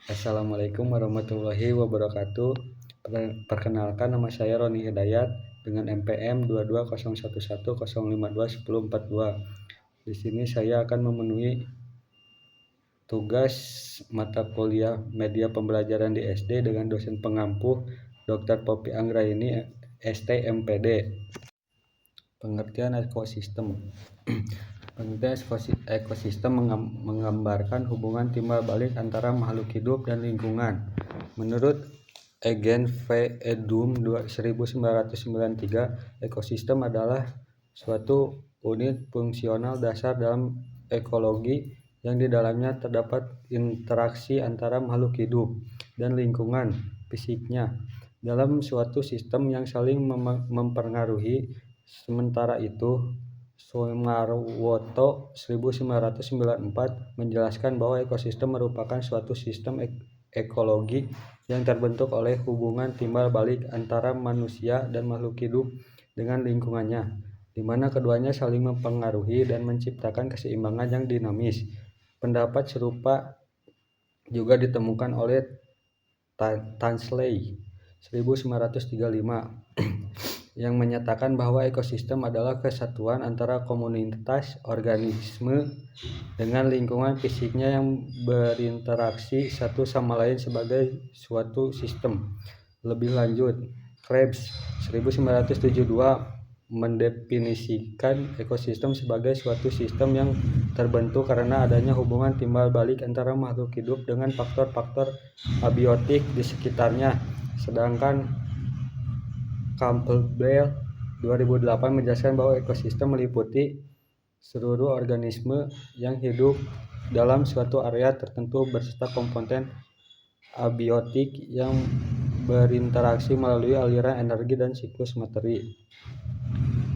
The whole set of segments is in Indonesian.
Assalamualaikum warahmatullahi wabarakatuh. Perkenalkan, nama saya Roni Hidayat dengan NPM 220110521042. Di sini saya akan memenuhi tugas mata kuliah media pembelajaran di SD dengan dosen pengampu Dr. Poppy Anggraini, ST MPD. Pengertian ekosistem. Pengertian ekosistem menggambarkan hubungan timbal balik antara makhluk hidup dan lingkungan. Menurut Eugen V. Edom 1993, ekosistem adalah suatu unit fungsional dasar dalam ekologi yang di dalamnya terdapat interaksi antara makhluk hidup dan lingkungan fisiknya dalam suatu sistem yang saling mempengaruhi. Sementara itu, Sumarwoto 1994 menjelaskan bahwa ekosistem merupakan suatu sistem ekologi yang terbentuk oleh hubungan timbal balik antara manusia dan makhluk hidup dengan lingkungannya, di mana keduanya saling mempengaruhi dan menciptakan keseimbangan yang dinamis. Pendapat serupa juga ditemukan oleh Tansley 1935 yang menyatakan bahwa ekosistem adalah kesatuan antara komunitas organisme dengan lingkungan fisiknya yang berinteraksi satu sama lain sebagai suatu sistem. Lebih lanjut, Krebs 1972 mendefinisikan ekosistem sebagai suatu sistem yang terbentuk karena adanya hubungan timbal balik antara makhluk hidup dengan faktor-faktor abiotik di sekitarnya. Sedangkan Campbell 2008 menjelaskan bahwa ekosistem meliputi seluruh organisme yang hidup dalam suatu area tertentu beserta komponen abiotik yang berinteraksi melalui aliran energi dan siklus materi.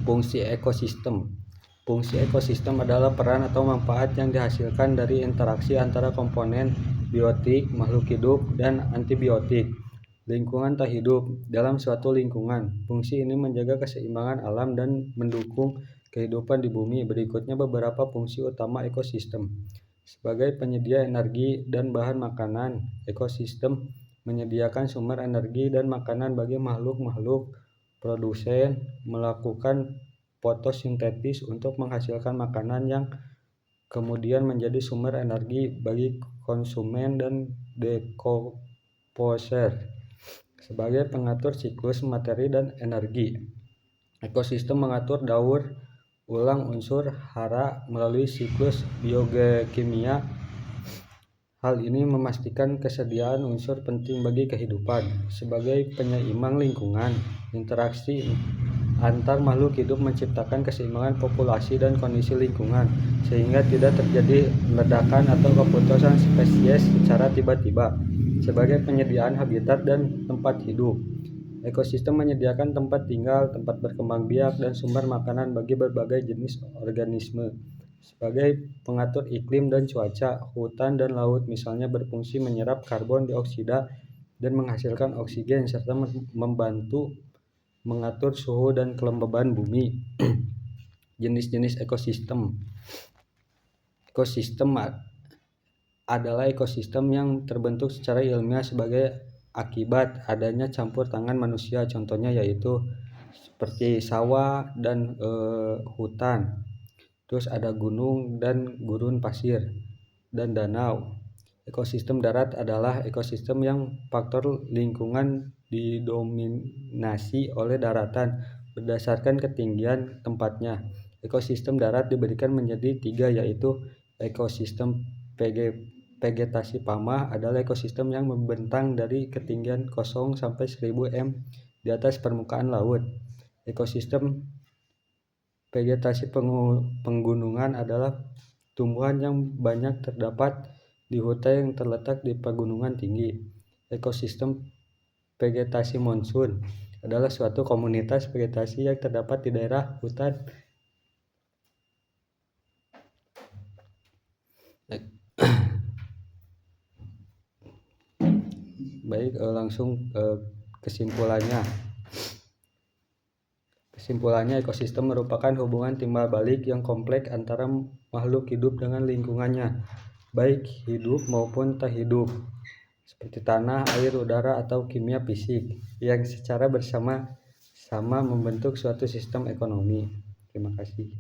Fungsi ekosistem. Fungsi ekosistem adalah peran atau manfaat yang dihasilkan dari interaksi antara komponen biotik, makhluk hidup, dan antibiotik. Lingkungan tak hidup. Dalam suatu lingkungan, fungsi ini menjaga keseimbangan alam dan mendukung kehidupan di bumi. Berikutnya beberapa fungsi utama ekosistem. Sebagai penyedia energi dan bahan makanan, ekosistem menyediakan sumber energi dan makanan bagi makhluk-makhluk produsen melakukan fotosintesis untuk menghasilkan makanan yang kemudian menjadi sumber energi bagi konsumen dan dekomposer. Sebagai pengatur siklus materi dan energi, ekosistem mengatur daur ulang unsur hara melalui siklus biokimia. Hal ini memastikan kesediaan unsur penting bagi kehidupan. Sebagai penyeimbang lingkungan, interaksi antar makhluk hidup menciptakan keseimbangan populasi dan kondisi lingkungan, sehingga tidak terjadi ledakan atau keputusan spesies secara tiba-tiba. Sebagai penyediaan habitat dan tempat hidup, ekosistem menyediakan tempat tinggal, tempat berkembang biak, dan sumber makanan bagi berbagai jenis organisme. Sebagai pengatur iklim dan cuaca, hutan dan laut misalnya berfungsi menyerap karbon dioksida dan menghasilkan oksigen serta membantu mengatur suhu dan kelembaban bumi. Jenis-jenis ekosistem. Ekosistem adalah ekosistem yang terbentuk secara ilmiah sebagai akibat adanya campur tangan manusia. Contohnya yaitu seperti sawah dan hutan. Terus ada gunung dan gurun pasir dan danau. Ekosistem darat adalah ekosistem yang faktor lingkungan didominasi oleh daratan berdasarkan ketinggian tempatnya. Ekosistem darat diberikan menjadi 3, yaitu ekosistem vegetasi pamah adalah ekosistem yang membentang dari ketinggian 0 sampai 1000 m di atas permukaan laut. Ekosistem vegetasi penggunungan adalah tumbuhan yang banyak terdapat di hutan yang terletak di pegunungan tinggi. Ekosistem vegetasi monsun adalah suatu komunitas vegetasi yang terdapat di daerah hutan Baik, langsung kesimpulannya. Ekosistem merupakan hubungan timbal balik yang kompleks antara makhluk hidup dengan lingkungannya, baik hidup maupun tak hidup. seperti tanah, air, udara, atau kimia fisik yang secara bersama-sama membentuk suatu sistem ekonomi. Terima kasih.